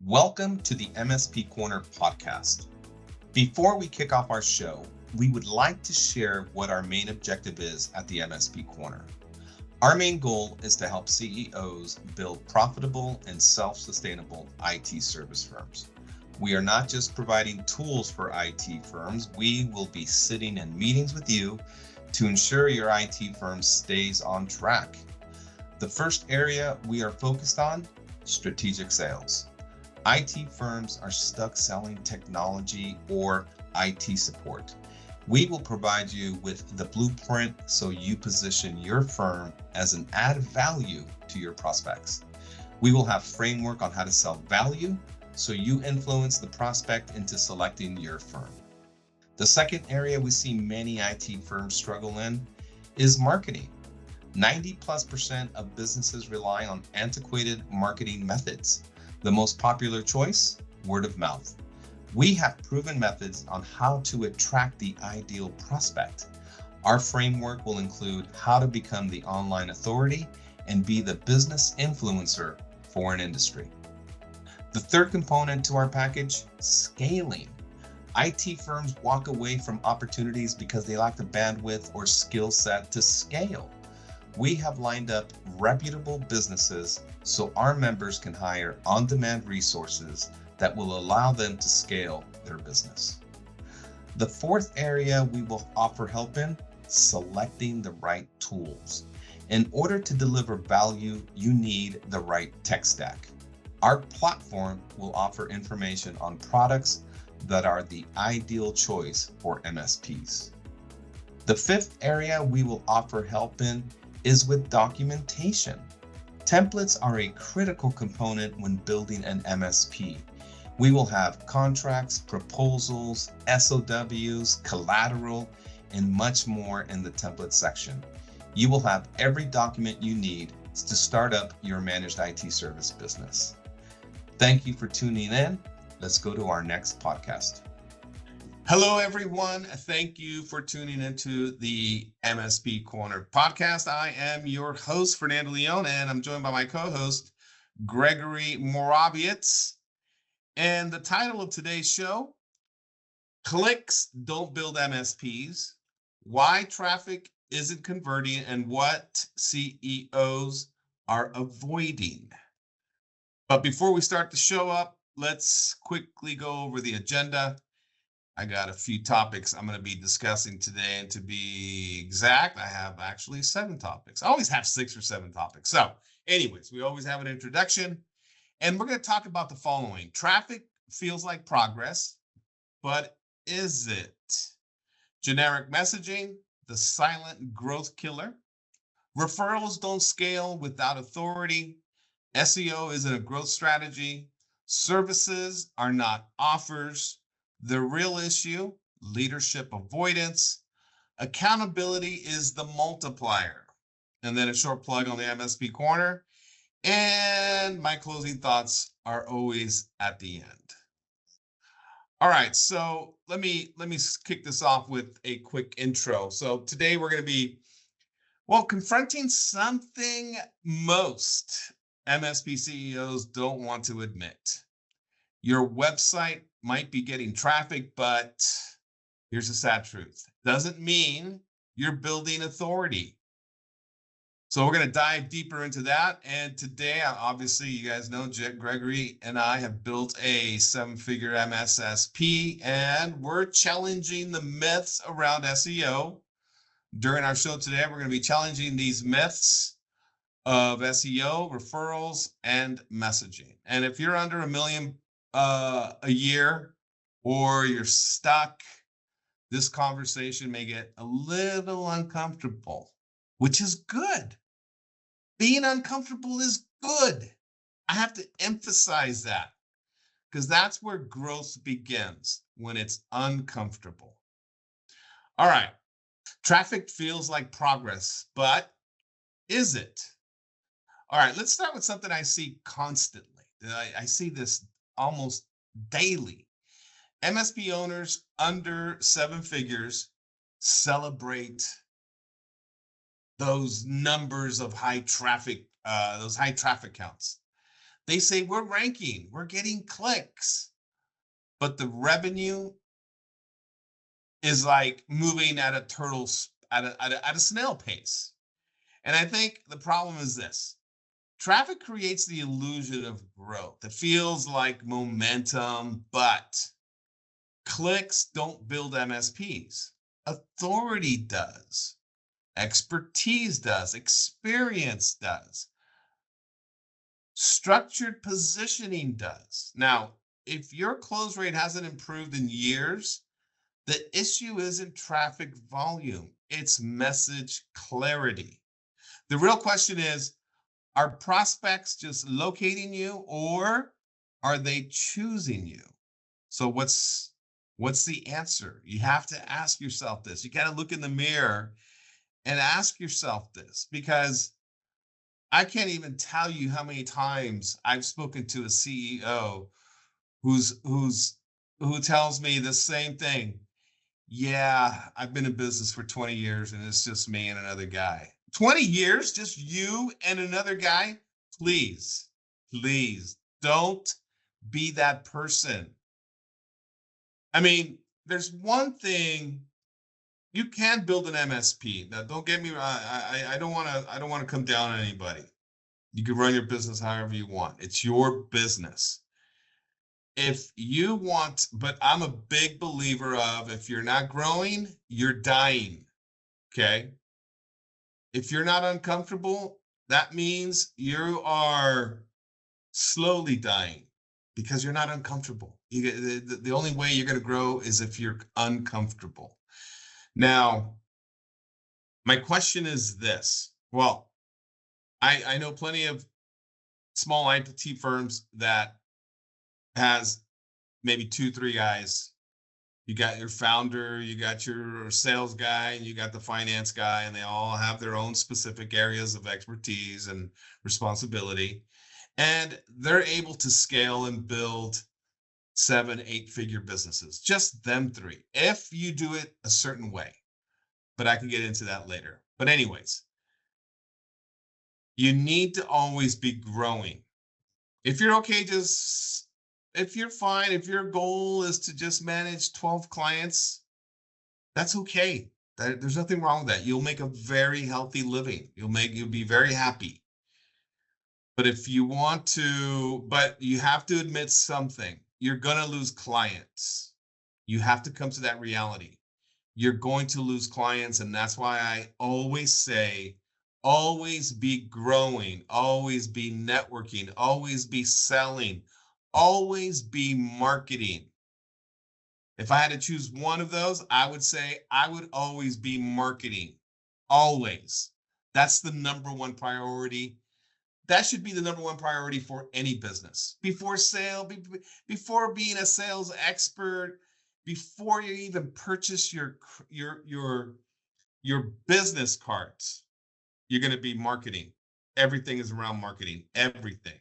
Welcome to the MSP Corner podcast. Before we kick off our show, we would like to share what our main objective is at the MSP Corner. Our main goal is to help CEOs build profitable and self-sustainable IT service firms. We are not just providing tools for IT firms, we will be sitting in meetings with you to ensure your IT firm stays on track. The first area we are focused on, strategic sales. IT firms are stuck selling technology or IT support. We will provide you with the blueprint so you position your firm as an added value to your prospects. We will have framework on how to sell value so you influence the prospect into selecting your firm. The second area we see many IT firms struggle in is marketing. 90+% of businesses rely on antiquated marketing methods. The most popular choice, word of mouth. We have proven methods on how to attract the ideal prospect. Our framework will include how to become the online authority and be the business influencer for an industry. The third component to our package, scaling. IT firms walk away from opportunities because they lack the bandwidth or skill set to scale. We have lined up reputable businesses so our members can hire on-demand resources that will allow them to scale their business. The fourth area we will offer help in, selecting the right tools. In order to deliver value, you need the right tech stack. Our platform will offer information on products that are the ideal choice for MSPs. The fifth area we will offer help in is with documentation. Templates are a critical component when building an MSP. We will have contracts, proposals, SOWs, collateral, and much more in the template section. You will have every document you need to start up your managed IT service business. Thank you for tuning in. Let's go to our next podcast. Hello, everyone. Thank you for tuning into the MSP Corner podcast. I am your host, Fernando Leon, and I'm joined by my co-host, Gregory Morabietz. And the title of today's show, Clicks Don't Build MSPs, Why Traffic Isn't Converting and What CEOs Are Avoiding. But before we start the show up, let's quickly go over the agenda. I got a few topics I'm going to be discussing today, and to be exact, I have actually 7 topics. I always have 6 or 7 topics. So anyways, we always have an introduction, and we're going to talk about the following. Traffic feels like progress, but is it? Generic messaging, the silent growth killer. Referrals don't scale without authority. SEO isn't a growth strategy. Services are not offers. The real issue, leadership avoidance. Accountability is the multiplier. And then a short plug on the MSP Corner. And my closing thoughts are always at the end. All right, so let me kick this off with a quick intro. So today we're going to be, confronting something most MSP CEOs don't want to admit. Your website might be getting traffic, but here's the sad truth. Doesn't mean you're building authority. So we're going to dive deeper into that. And today, obviously, you guys know Gregory and I have built a 7-figure MSSP, and we're challenging the myths around SEO. During our show today, we're going to be challenging these myths of SEO, referrals, and messaging. And if you're under $1 million a year, or you're stuck, this conversation may get a little uncomfortable, which is good. Being uncomfortable is good. I have to emphasize that because that's where growth begins, when it's uncomfortable. All right. Traffic feels like progress, but is it? All right, let's start with something I see constantly. I see this almost daily. MSP owners under 7 figures celebrate those numbers of high traffic counts. They say we're ranking, we're getting clicks, but the revenue is like moving at a at a snail pace. And I think the problem is this: traffic creates the illusion of growth. It feels like momentum, but clicks don't build MSPs. Authority does. Expertise does. Experience does. Structured positioning does. Now, if your close rate hasn't improved in years, the issue isn't traffic volume, it's message clarity. The real question is, are prospects just locating you or are they choosing you? So what's the answer? You have to ask yourself this. You got to look in the mirror and ask yourself this, because I can't even tell you how many times I've spoken to a CEO who tells me the same thing. Yeah, I've been in business for 20 years and it's just me and another guy. 20 years, just you and another guy? Please, please don't be that person. I mean, there's one thing you can build an MSP. Now, don't get me wrong. I don't want to. I don't want to come down on anybody. You can run your business however you want. It's your business. If you want, but I'm a big believer of, if you're not growing, you're dying. Okay. If you're not uncomfortable, that means you are slowly dying because you're not uncomfortable. The only way you're going to grow is if you're uncomfortable. Now, my question is this. Well, I know plenty of small IT firms that has maybe 2, 3 guys. You got your founder, you got your sales guy, and you got the finance guy, and they all have their own specific areas of expertise and responsibility. And they're able to scale and build 7, 8 figure businesses, just them three, if you do it a certain way. But I can get into that later. But, anyways, you need to always be growing. If you're okay, if you're fine, if your goal is to just manage 12 clients, that's okay. There's nothing wrong with that. You'll make a very healthy living. You'll be very happy. But if you want to, but you have to admit something. You're going to lose clients. You have to come to that reality. You're going to lose clients. And that's why I always say, always be growing, always be networking, always be selling, always be marketing. If I had to choose one of those, I would say I would always be marketing. Always. That's the number one priority. That should be the number one priority for any business. Before before being a sales expert, before you even purchase your business cards, you're going to be marketing. Everything is around marketing. Everything.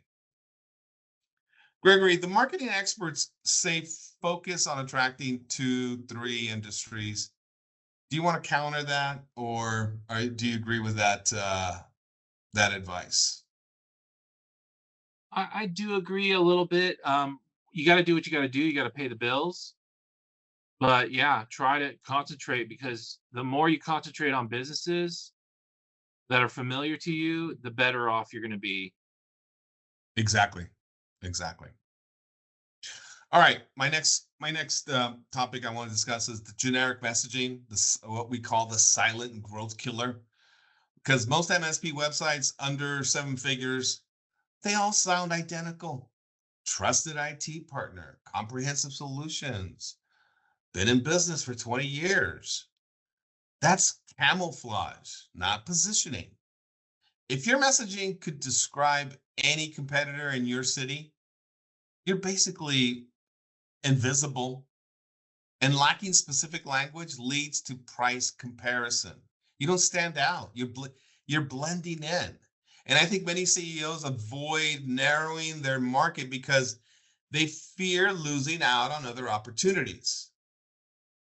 Gregory, the marketing experts say focus on attracting 2, 3 industries. Do you want to counter that, or do you agree with that advice? I do agree a little bit. You got to do what you got to do. You got to pay the bills. But yeah, try to concentrate, because the more you concentrate on businesses that are familiar to you, the better off you're going to be. Exactly. Exactly. All right, my next topic I want to discuss is the generic messaging, this what we call the silent growth killer. Because most MSP websites under 7 figures, they all sound identical. Trusted IT partner, comprehensive solutions, been in business for 20 years. That's camouflage, not positioning. If your messaging could describe any competitor in your city, you're basically invisible. And lacking specific language leads to price comparison. You don't stand out. You're blending in. And I think many CEOs avoid narrowing their market because they fear losing out on other opportunities.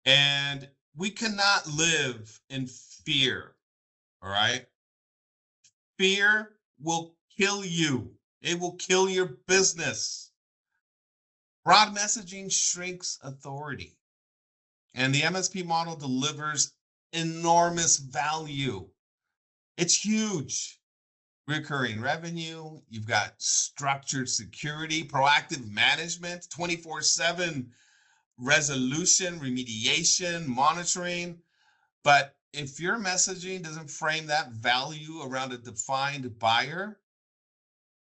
And we cannot live in fear. All right. Fear will kill you. It will kill your business. Broad messaging shrinks authority, and the MSP model delivers enormous value. It's huge. Recurring revenue, you've got structured security, proactive management, 24/7 resolution, remediation, monitoring. But if your messaging doesn't frame that value around a defined buyer,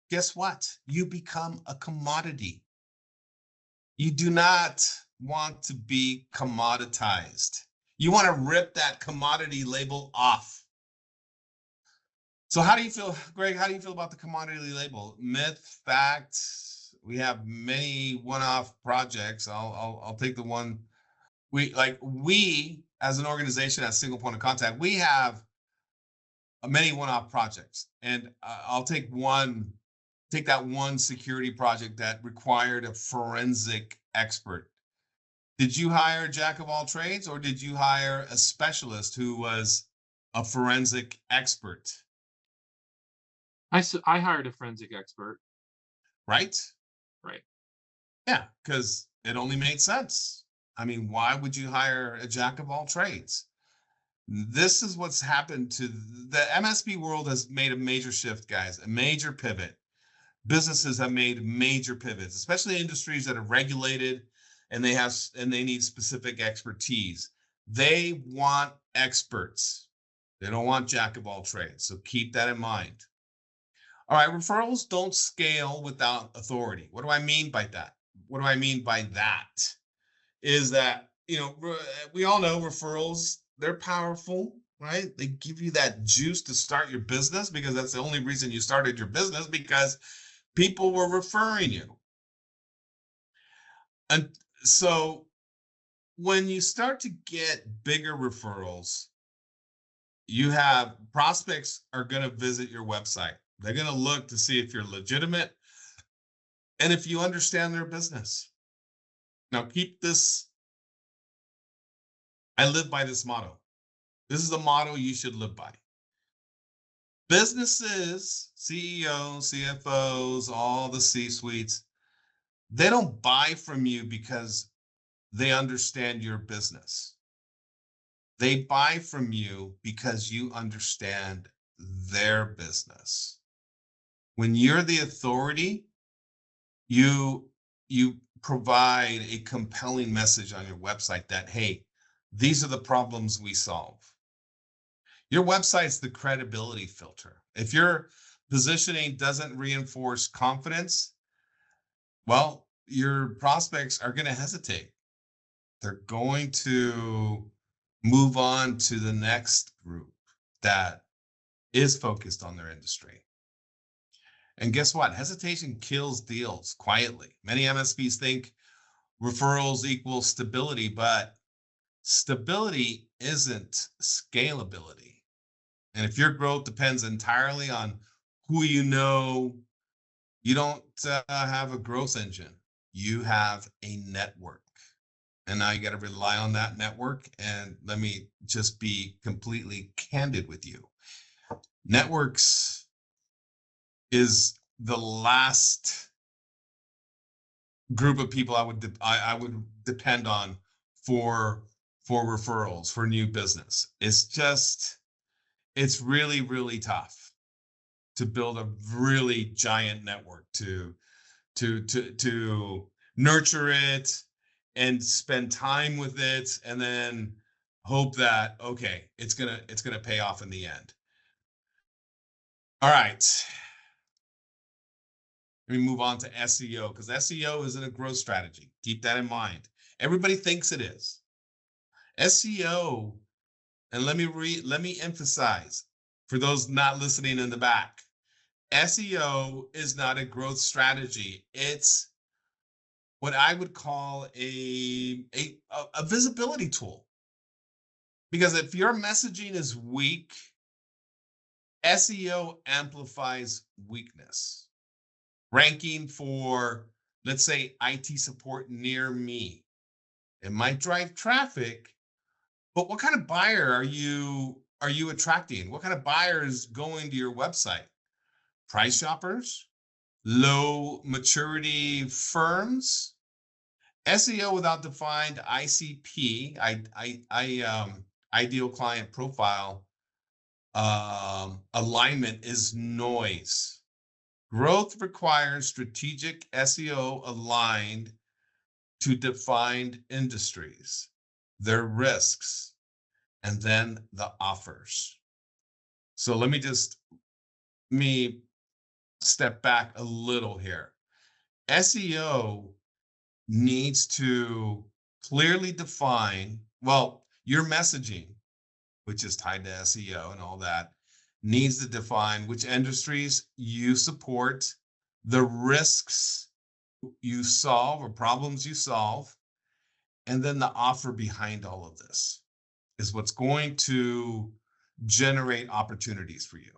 guess what? You become a commodity. You do not want to be commoditized. You want to rip that commodity label off. So how do you feel, Greg? How do you feel about the commodity label? Myth, fact? We have many one-off projects. I'll take the one we as an organization, as single point of contact, we have many one-off projects, and I'll take that one security project that required a forensic expert. Did you hire a jack of all trades, or did you hire a specialist who was a forensic expert? I hired a forensic expert. Right? Right. Yeah, because it only made sense. I mean, why would you hire a jack of all trades? This is what's happened to the MSP world. Has made a major shift, guys, a major pivot. Businesses have made major pivots, especially industries that are regulated and they need specific expertise. They want experts. They don't want jack of all trades. So keep that in mind. All right, referrals don't scale without authority. What do I mean by that? What do I mean by that? Is that, we all know referrals, they're powerful, right? They give you that juice to start your business, because that's the only reason you started your business, because people were referring you. And so when you start to get bigger referrals, you have prospects are going to visit your website. They're going to look to see if you're legitimate and if you understand their business. Now, keep this. I live by this motto. This is the motto you should live by. Businesses, CEOs, CFOs, all the C-suites, they don't buy from you because they understand your business. They buy from you because you understand their business. When you're the authority, you provide a compelling message on your website that, hey, these are the problems we solve. Your website's the credibility filter. If your positioning doesn't reinforce confidence, well, your prospects are going to hesitate. They're going to move on to the next group that is focused on their industry. And guess what? Hesitation kills deals quietly. Many MSPs think referrals equal stability, but stability isn't scalability. And if your growth depends entirely on who you know, you don't have a growth engine. You have a network. And now you got to rely on that network. And let me just be completely candid with you. Networks is the last group of people I would depend on for referrals, for new business. It's really, really tough to build a really giant network, to nurture it and spend time with it, and then hope that, okay, it's gonna pay off in the end. All right, let me move on to SEO, because SEO isn't a growth strategy. Keep that in mind. Everybody thinks it is. SEO, and let me emphasize for those not listening in the back, SEO is not a growth strategy. It's what I would call a visibility tool. Because if your messaging is weak, SEO amplifies weakness. Ranking for, let's say, IT support near me, it might drive traffic, but what kind of buyer are you attracting? What kind of buyers going to your website? Price shoppers, low maturity firms. SEO without defined ICP, ideal client profile alignment is noise. Growth requires strategic SEO aligned to defined industries, their risks, and then the offers. So let me step back a little here. SEO needs to clearly define, well, your messaging, which is tied to SEO and all that, needs to define which industries you support, the risks you solve or problems you solve, and then the offer behind all of this is what's going to generate opportunities for you.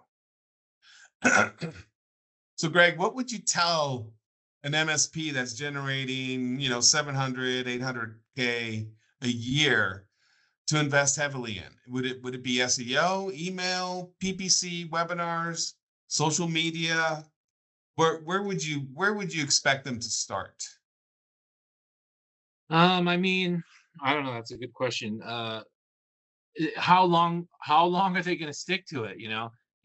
So, Greg, what would you tell an MSP that's generating, 700, 800K a year to invest heavily in? Would it be SEO, email, PPC, webinars, social media? Where would you expect them to start? I mean, I don't know. That's a good question. How long are they going to stick to it?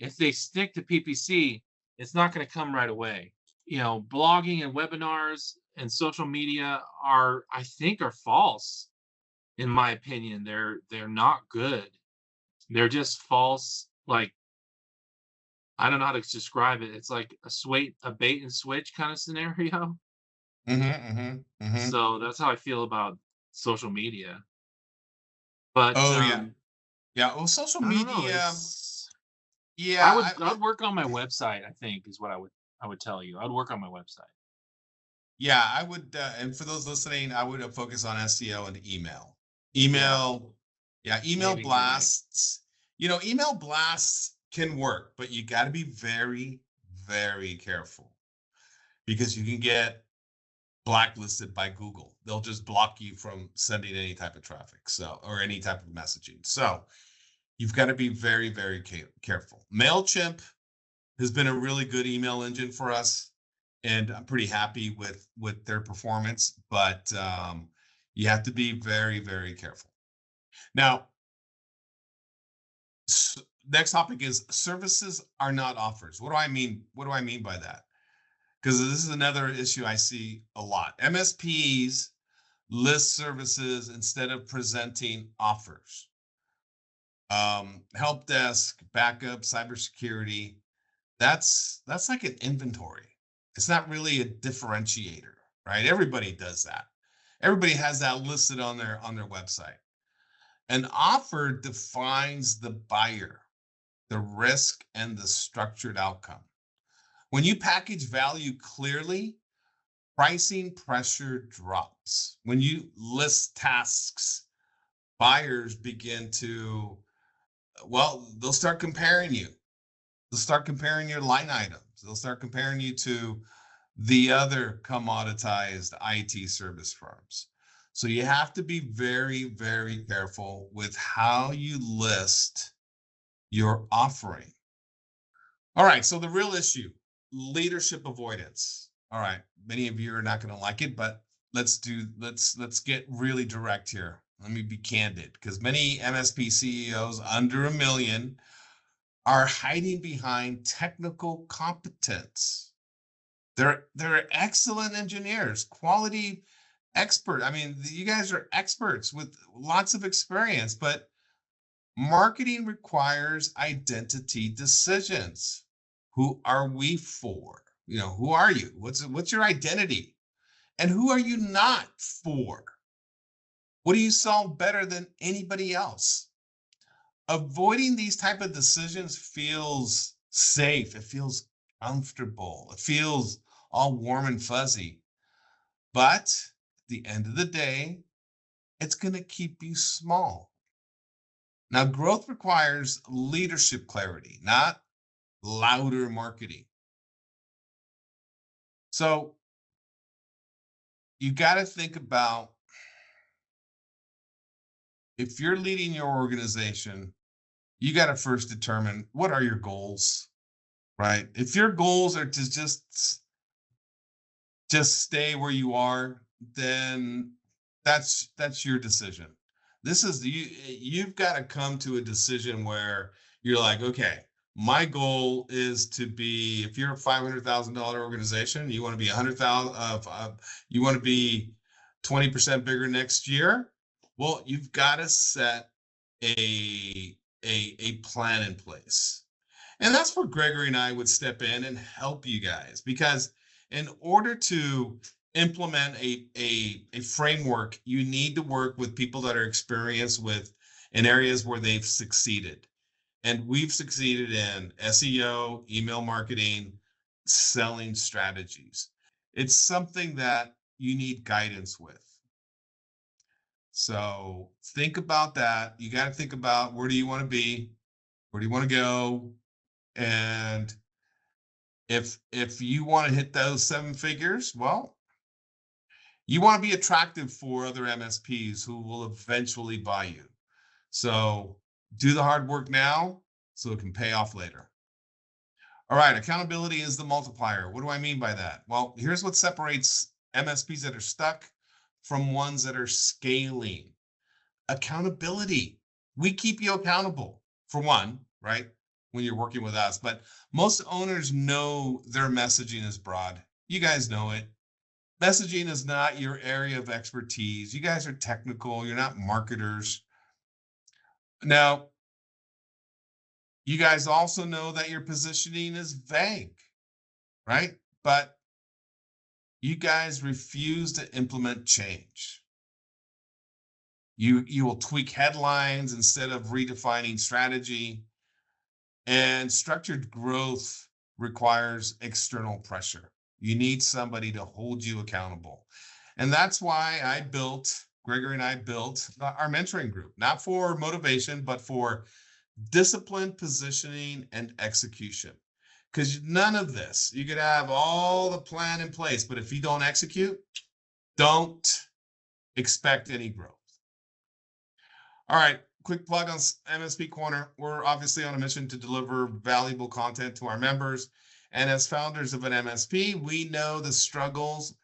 If they stick to PPC, it's not going to come right away. Blogging and webinars and social media I think, are false. In my opinion, they're not good. They're just false. Like, I don't know how to describe it. It's like a bait and switch kind of scenario. So that's how I feel about social media. But Oh yeah, yeah. Well, social I don't know. media. It's Yeah, I'd work on my website, I think, is what I would tell you. I'd work on my website. yeah. I would. And for those listening, I would focus on SEO and email. Yeah, Email, yeah. Email maybe you're right. blasts. Email blasts can work, but you got to be very, very careful because you can get blacklisted by Google. They'll just block you from sending any type of traffic, or any type of messaging. So you've got to be very, very careful. MailChimp has been a really good email engine for us, and I'm pretty happy with their performance. But you have to be very, very careful. Now, next topic is services are not offers. What do I mean? What do I mean by that? Because this is another issue I see a lot. MSPs list services instead of presenting offers. Help desk, backup, cybersecurity. That's like an inventory. It's not really a differentiator, right? Everybody does that. Everybody has that listed on their website. An offer defines the buyer, the risk, and the structured outcome. When you package value clearly, pricing pressure drops. When you list tasks, buyers begin to, well, they'll start comparing you. They'll start comparing your line items. They'll start comparing you to the other commoditized IT service firms. So you have to be very, very careful with how you list your offering. All right, so the real issue, leadership avoidance. All right, many of you are not going to like it, but let's get really direct here. Let me be candid, because many MSP CEOs under $1 million are hiding behind technical competence. They're excellent engineers, quality expert. I mean, you guys are experts with lots of experience, but marketing requires identity decisions. Who are we for? Who are you? What's your identity? And who are you not for? What do you solve better than anybody else? Avoiding these type of decisions feels safe. It feels comfortable. It feels all warm and fuzzy. But at the end of the day, it's going to keep you small. Now, growth requires leadership clarity, not louder marketing. So you got to think about, if you're leading your organization, you got to first determine what are your goals, right? If your goals are to just just stay where you are, then that's your decision. This is you've got to come to a decision where you're like, okay, my goal is to be, if you're a $500,000 organization, you want to be 100,000 you want to be 20% bigger next year. Well, you've got to set a plan in place. And that's where Gregory and I would step in and help you guys, because in order to implement a framework, you need to work with people that are experienced with in areas where they've succeeded. And we've succeeded in SEO, email marketing, selling strategies. It's something that you need guidance with. So think about that. You got to think about, where do you want to be? Where do you want to go? And if you want to hit those 7 figures, well, you want to be attractive for other MSPs who will eventually buy you. So do the hard work now so it can pay off later. All right, accountability is the multiplier. What do I mean by that? Well, here's what separates MSPs that are stuck from ones that are scaling. Accountability. We keep you accountable, for one, right? When you're working with us, but most owners know their messaging is broad. You guys know it. Messaging is not your area of expertise. You guys are technical. You're not marketers. Now, you guys also know that your positioning is vague, right? But you guys refuse to implement change. You will tweak headlines instead of redefining strategy. And structured growth requires external pressure. You need somebody to hold you accountable. And that's why Gregory and I built our mentoring group, not for motivation, but for disciplined positioning and execution. Because none of this, you could have all the plan in place, but if you don't execute, don't expect any growth. All right, quick plug on MSP Corner. We're obviously on a mission to deliver valuable content to our members. And as founders of an MSP, we know the struggles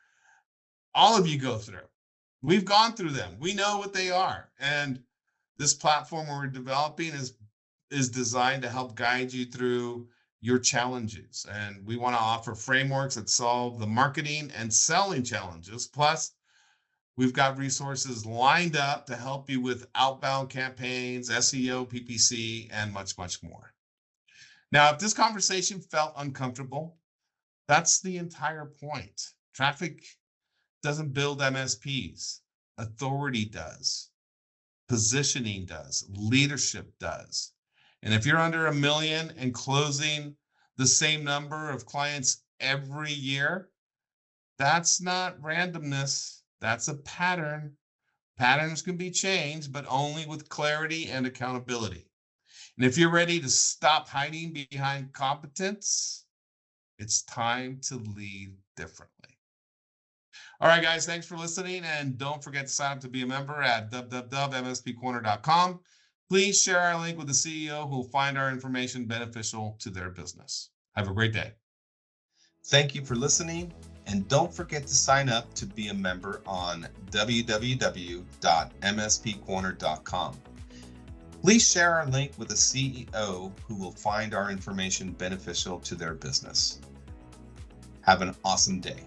all of you go through. We've gone through them. We know what they are. And this platform we're developing is designed to help guide you through your challenges. And we want to offer frameworks that solve the marketing and selling challenges. Plus, we've got resources lined up to help you with outbound campaigns, SEO, PPC, and much, much more. Now, if this conversation felt uncomfortable, that's the entire point. Traffic doesn't build MSPs. Authority does. Positioning does. Leadership does. And if you're under 1 million and closing the same number of clients every year, that's not randomness. That's a pattern. Patterns can be changed, but only with clarity and accountability. And if you're ready to stop hiding behind competence, it's time to lead differently. All right, guys, thanks for listening. And don't forget to sign up to be a member at www.mspcorner.com. Please share our link with the CEO who will find our information beneficial to their business. Have a great day. Thank you for listening. And don't forget to sign up to be a member on www.mspcorner.com. Please share our link with a CEO who will find our information beneficial to their business. Have an awesome day.